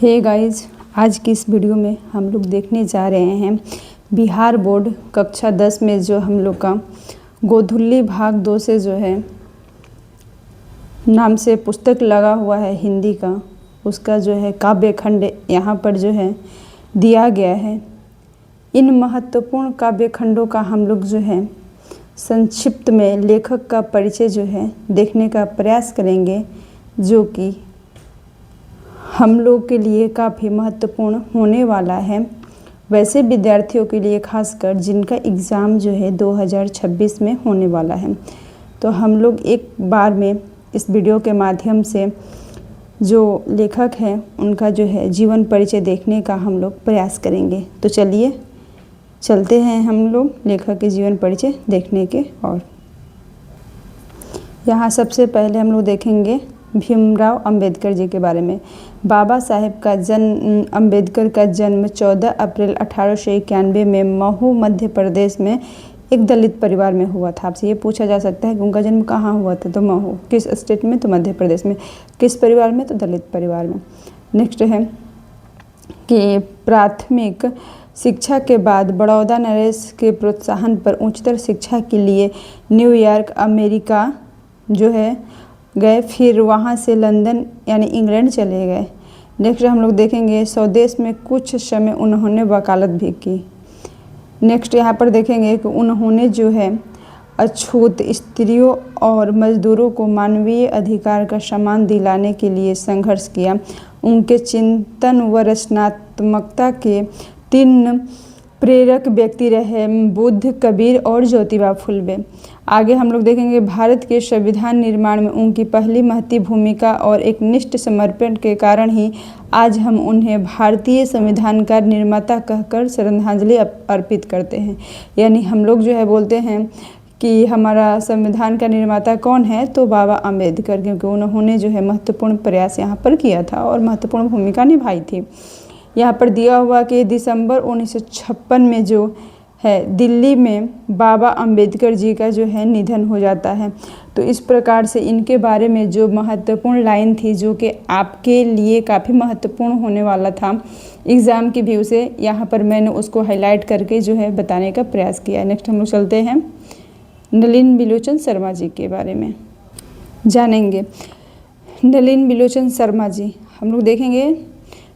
Hey guys, आज की इस वीडियो में हम लोग देखने जा रहे हैं बिहार बोर्ड कक्षा 10 में जो हम लोग का गोधुल्ली भाग 2 से जो है नाम से पुस्तक लगा हुआ है हिंदी का, उसका जो है काव्य खंड यहाँ पर जो है दिया गया है। इन महत्वपूर्ण काव्य खंडों का हम लोग जो है संक्षिप्त में लेखक का परिचय जो है देखने का प्रयास करेंगे, जो कि हम लोग के लिए काफ़ी महत्वपूर्ण होने वाला है। वैसे विद्यार्थियों के लिए खासकर जिनका एग्ज़ाम जो है 2026 में होने वाला है, तो हम लोग एक बार में इस वीडियो के माध्यम से जो लेखक हैं उनका जो है जीवन परिचय देखने का हम लोग प्रयास करेंगे। तो चलिए चलते हैं हम लोग लेखक के जीवन परिचय देखने के। और यहाँ सबसे पहले हम लोग देखेंगे भीमराव अंबेडकर जी के बारे में। बाबा साहेब का जन्म अंबेडकर का जन्म 14 अप्रैल 1891 में महू मध्य प्रदेश में एक दलित परिवार में हुआ था। आपसे ये पूछा जा सकता है कि उनका जन्म कहाँ हुआ था, तो महू किस स्टेट में, तो मध्य प्रदेश में। किस परिवार में, तो दलित परिवार में। नेक्स्ट है कि प्राथमिक शिक्षा के बाद बड़ौदा नरेश के प्रोत्साहन पर उच्चतर शिक्षा के लिए न्यूयॉर्क अमेरिका जो है गए, फिर वहाँ से लंदन यानी इंग्लैंड चले गए। नेक्स्ट हम लोग देखेंगे स्वदेश में कुछ समय उन्होंने वकालत भी की। नेक्स्ट यहाँ पर देखेंगे कि उन्होंने जो है अछूत स्त्रियों और मजदूरों को मानवीय अधिकार का सम्मान दिलाने के लिए संघर्ष किया। उनके चिंतन व रचनात्मकता के 3 प्रेरक व्यक्ति रहे बुद्ध, कबीर और ज्योतिबा फुले। आगे हम लोग देखेंगे भारत के संविधान निर्माण में उनकी पहली महती भूमिका और एक निष्ठ समर्पण के कारण ही आज हम उन्हें भारतीय संविधान का निर्माता कहकर श्रद्धांजलि अर्पित करते हैं। यानी हम लोग जो है बोलते हैं कि हमारा संविधान का निर्माता कौन है, तो बाबा अम्बेडकर, क्योंकि उन्होंने जो है महत्वपूर्ण प्रयास यहाँ पर किया था और महत्वपूर्ण भूमिका निभाई थी। यहाँ पर दिया हुआ कि दिसंबर 1956 में जो है दिल्ली में बाबा अंबेडकर जी का जो है निधन हो जाता है। तो इस प्रकार से इनके बारे में जो महत्वपूर्ण लाइन थी, जो कि आपके लिए काफ़ी महत्वपूर्ण होने वाला था एग्ज़ाम की व्यू से, यहाँ पर मैंने उसको हाईलाइट करके जो है बताने का प्रयास किया है। नेक्स्ट हम लोग चलते हैं नलिन बिलोचन शर्मा जी के बारे में जानेंगे। नलिन बिलोचन शर्मा जी हम लोग देखेंगे।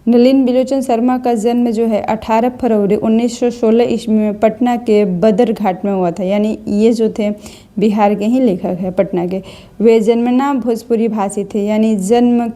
नलिन बिलोचन शर्मा का जन्म जो है 18 फरवरी 1916 ईस्वी में पटना के बदरघाट में हुआ था। यानी ये जो थे बिहार के ही लेखक है, पटना के। वे जन्मना भोजपुरी भाषी थे। यानी जन्म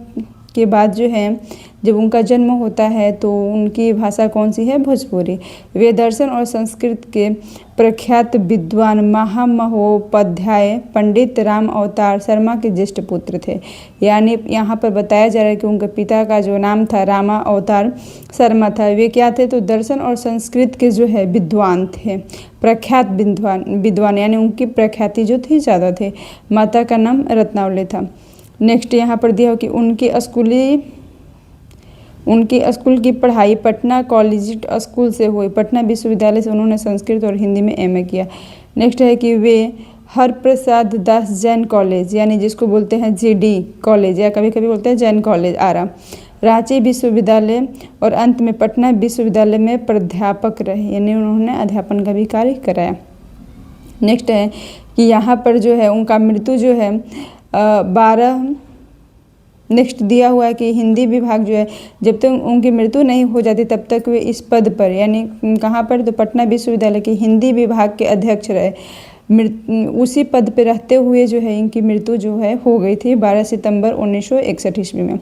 के बाद जो है जब उनका जन्म होता है तो उनकी भाषा कौन सी है, भोजपुरी। वे दर्शन और संस्कृत के प्रख्यात विद्वान महामहोपाध्याय पंडित राम अवतार शर्मा के ज्येष्ठ पुत्र थे। यानी यहाँ पर बताया जा रहा है कि उनके पिता का जो नाम था रामा अवतार शर्मा था। वे क्या थे, तो दर्शन और संस्कृत के जो है विद्वान थे, प्रख्यात विद्वान यानी उनकी प्रख्याति जो थी ज़्यादा थे। माता का नाम रत्नावली था। नेक्स्ट यहाँ पर दिया हो कि उनकी स्कूल की पढ़ाई पटना कॉलेजिएट स्कूल से हुई। पटना विश्वविद्यालय से उन्होंने संस्कृत और हिंदी में एमए किया। नेक्स्ट है कि वे हरप्रसाद दास जैन कॉलेज, यानी जिसको बोलते हैं जीडी कॉलेज या कभी कभी बोलते हैं जैन कॉलेज आरा, रांची विश्वविद्यालय और अंत में पटना विश्वविद्यालय में प्राध्यापक रहे। यानी उन्होंने अध्यापन का भी कार्य कराया। नेक्स्ट है कि यहाँ पर जो है उनका मृत्यु जो है 12 नेक्स्ट दिया हुआ है कि हिंदी विभाग जो है जब तक उनकी मृत्यु नहीं हो जाती तब तक वे इस पद पर, यानी कहाँ पर, तो पटना विश्वविद्यालय के हिंदी विभाग के अध्यक्ष रहे। उसी पद पर रहते हुए जो है इनकी मृत्यु जो है हो गई थी 12 सितंबर 1961 ईस्वी में।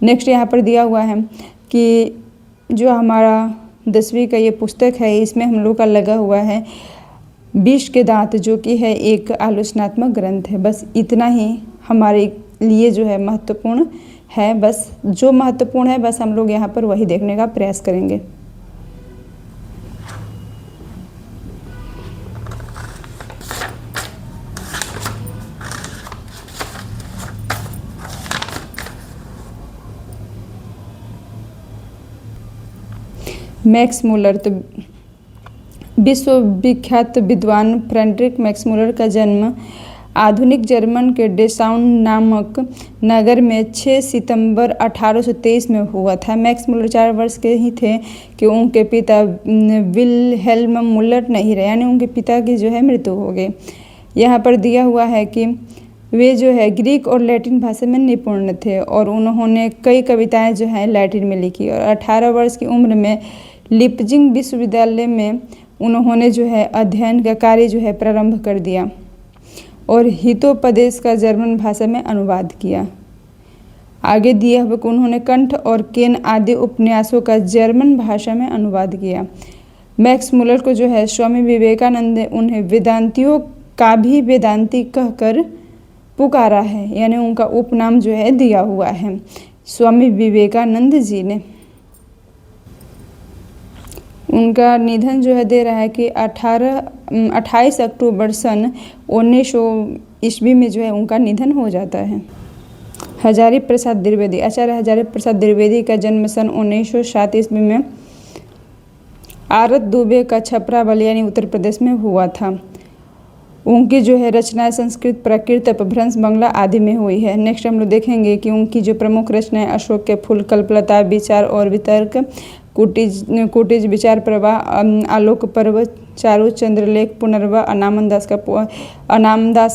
नेक्स्ट यहाँ पर दिया हुआ है कि जो हमारा 10वीं का ये पुस्तक है, इसमें हम लोग का लगा हुआ है विष के दांत, जो कि है एक आलोचनात्मक ग्रंथ है। बस इतना ही हमारे लिए जो है महत्वपूर्ण है। बस जो महत्वपूर्ण है बस हम लोग यहाँ पर वही देखने का प्रयास करेंगे। मैक्स मूलर, तो विश्वविख्यात विद्वान फ्रेडरिक मैक्स मूलर का जन्म आधुनिक जर्मन के डेसाउन नामक नगर में 6 सितंबर 1823 में हुआ था। मैक्स मुलर 4 वर्ष के ही थे कि उनके पिता विल्हेल्म मुलर नहीं रहे, यानी उनके पिता की जो है मृत्यु हो गई। यहाँ पर दिया हुआ है कि वे जो है ग्रीक और लैटिन भाषा में निपुण थे और उन्होंने कई कविताएं जो है लैटिन में लिखी और 18 वर्ष की उम्र में लिप्जिंग विश्वविद्यालय में उन्होंने जो है अध्ययन का कार्य जो है प्रारंभ कर दिया और हितोपदेश का जर्मन भाषा में अनुवाद किया। आगे दिया हुआ कि उन्होंने कंठ और केन आदि उपन्यासों का जर्मन भाषा में अनुवाद किया। मैक्स मुलर को जो है स्वामी विवेकानंद ने उन्हें वेदांतियों का भी वेदांती कहकर पुकारा है, यानी उनका उपनाम जो है दिया हुआ है स्वामी विवेकानंद जी ने। उनका निधन जो है दे रहा है कि 28 अक्टूबर सन 1900 ईस्वी में जो है उनका निधन हो जाता है। हजारी प्रसाद द्विवेदी, आचार्य हजारी प्रसाद द्विवेदी का जन्म सन 1907 ईस्वी में आरत दुबे का छपरा बलिया यानी उत्तर प्रदेश में हुआ था। उनकी जो है रचनाएं संस्कृत, प्राकृत, अपभ्रंश, बांग्ला आदि में हुई है। नेक्स्ट हम लोग देखेंगे कि उनकी जो प्रमुख रचनाएं अशोक के फूल, कल्पलता, विचार और वितर्क, कुटिज, विचार प्रवाह, आलोक पर्व, चारु, चंद्रलेख, पुनर्वा, अनामदास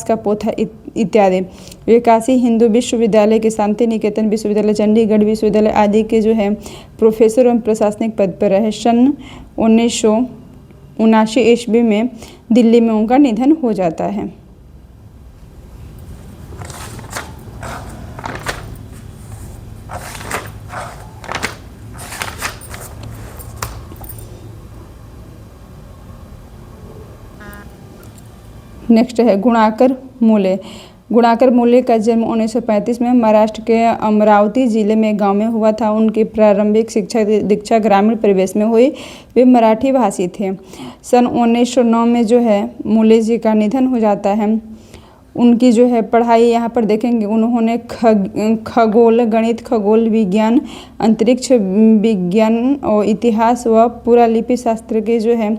का पोथा इत्यादि। वे काशी हिंदू विश्वविद्यालय के शांति निकेतन विश्वविद्यालय, चंडीगढ़ विश्वविद्यालय आदि के जो है प्रोफेसर एवं प्रशासनिक पद पर रहे। सन 1979 ईस्वी में दिल्ली में उनका निधन हो जाता है। नेक्स्ट है गुणाकर मूले। गुणाकर मूले का जन्म 1935 में महाराष्ट्र के अमरावती जिले में गांव में हुआ था। उनकी प्रारंभिक शिक्षा दीक्षा ग्रामीण परिवेश में हुई। वे मराठी भाषी थे। सन 1909 में जो है मूले जी का निधन हो जाता है। उनकी जो है पढ़ाई यहाँ पर देखेंगे, उन्होंने खगोल, गणित, खगोल विज्ञान, अंतरिक्ष विज्ञान और इतिहास व पुरालिपि शास्त्र के जो है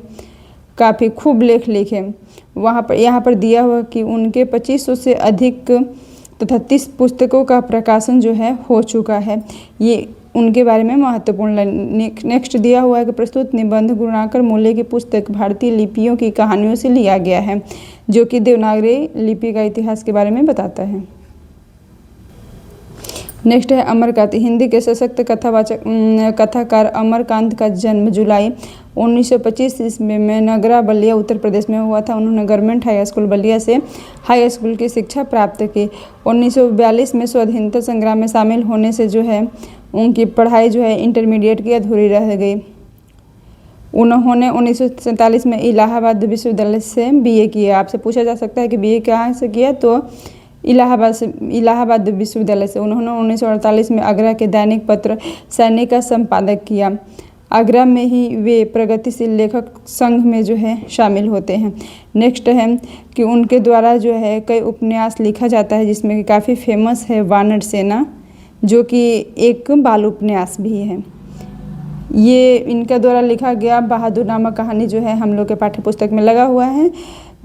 काफ़ी खूब लेख लिखे। वहाँ पर यहाँ पर दिया हुआ कि उनके 2500 से अधिक तथा 30 पुस्तकों का प्रकाशन जो है हो चुका है। ये उनके बारे में महत्वपूर्ण। नेक्स्ट दिया हुआ है कि प्रस्तुत निबंध गुणाकर मूले की पुस्तक भारतीय लिपियों की कहानियों से लिया गया है, जो कि देवनागरी लिपि का इतिहास के बारे में बताता है। नेक्स्ट है अमरकांत। हिंदी के सशक्त कथाकार अमरकांत का जन्म जुलाई 1925 ईस्वी में नगरा बलिया उत्तर प्रदेश में हुआ था। उन्होंने गवर्नमेंट हाई स्कूल बलिया से हाई स्कूल की शिक्षा प्राप्त की। 1942 में स्वाधीनता संग्राम में शामिल होने से जो है उनकी पढ़ाई जो है इंटरमीडिएट की अधूरी रह गई। उन्होंने 1947 में इलाहाबाद विश्वविद्यालय से बीए किया। आपसे पूछा जा सकता है कि बीए कहाँ से किया, तो इलाहाबाद विश्वविद्यालय से। उन्होंने 1948 में आगरा के दैनिक पत्र सैनिक का संपादक किया। आगरा में ही वे प्रगतिशील लेखक संघ में जो है शामिल होते हैं। नेक्स्ट है कि उनके द्वारा जो है कई उपन्यास लिखा जाता है, जिसमें कि काफ़ी फेमस है वानर सेना, जो कि एक बाल उपन्यास भी है। ये इनका द्वारा लिखा गया बहादुर नामक कहानी जो है हम लोग के पाठ्य पुस्तक में लगा हुआ है,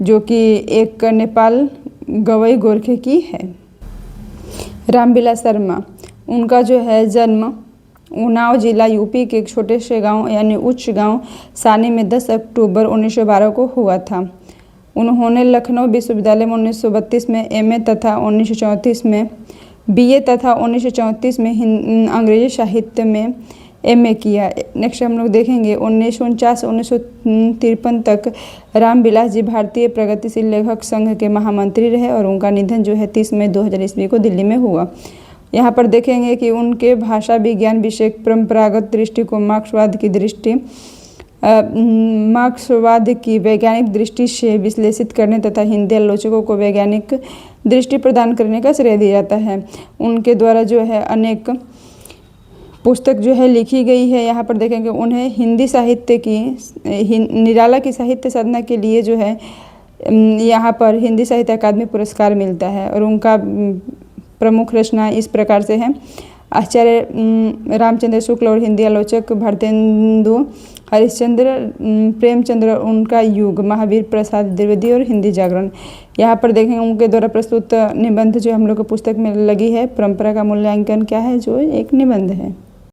जो कि एक नेपाल गवई गोरखे की है। रामविलास शर्मा, उनका जो है जन्म उन्नाव जिला यूपी के एक छोटे से गांव यानी उच्च गांव सानी में 10 अक्टूबर 1912 को हुआ था। उन्होंने लखनऊ विश्वविद्यालय में 1932 में एमए तथा 1934 में बीए तथा 1934 में अंग्रेजी साहित्य में एमए किया। नेक्स्ट हम लोग देखेंगे 1949-1953 तक रामविलास जी भारतीय प्रगतिशील लेखक संघ के महामंत्री रहे और उनका निधन जो है 30 मई 2000 ईस्वी को दिल्ली में हुआ। यहाँ पर देखेंगे कि उनके भाषा विज्ञान विषय परंपरागत दृष्टि को मार्क्सवाद की वैज्ञानिक दृष्टि से विश्लेषित करने तथा हिंदी आलोचकों को वैज्ञानिक दृष्टि प्रदान करने का श्रेय दिया जाता है। उनके द्वारा जो है अनेक पुस्तक जो है लिखी गई है। यहाँ पर देखेंगे उन्हें हिंदी साहित्य की निराला की साहित्य साधना के लिए जो है यहाँ पर हिंदी साहित्य अकादमी पुरस्कार मिलता है। और उनका प्रमुख रचना इस प्रकार से है। आचार्य रामचंद्र शुक्ल और हिंदी आलोचक भारतेंदु हरिश्चंद्र, प्रेमचंद्र और उनका युग, महावीर प्रसाद द्विवेदी और हिंदी जागरण। यहाँ पर देखेंगे उनके द्वारा प्रस्तुत निबंध जो हम लोग को पुस्तक में लगी है, परंपरा का मूल्यांकन क्या है, जो एक निबंध है।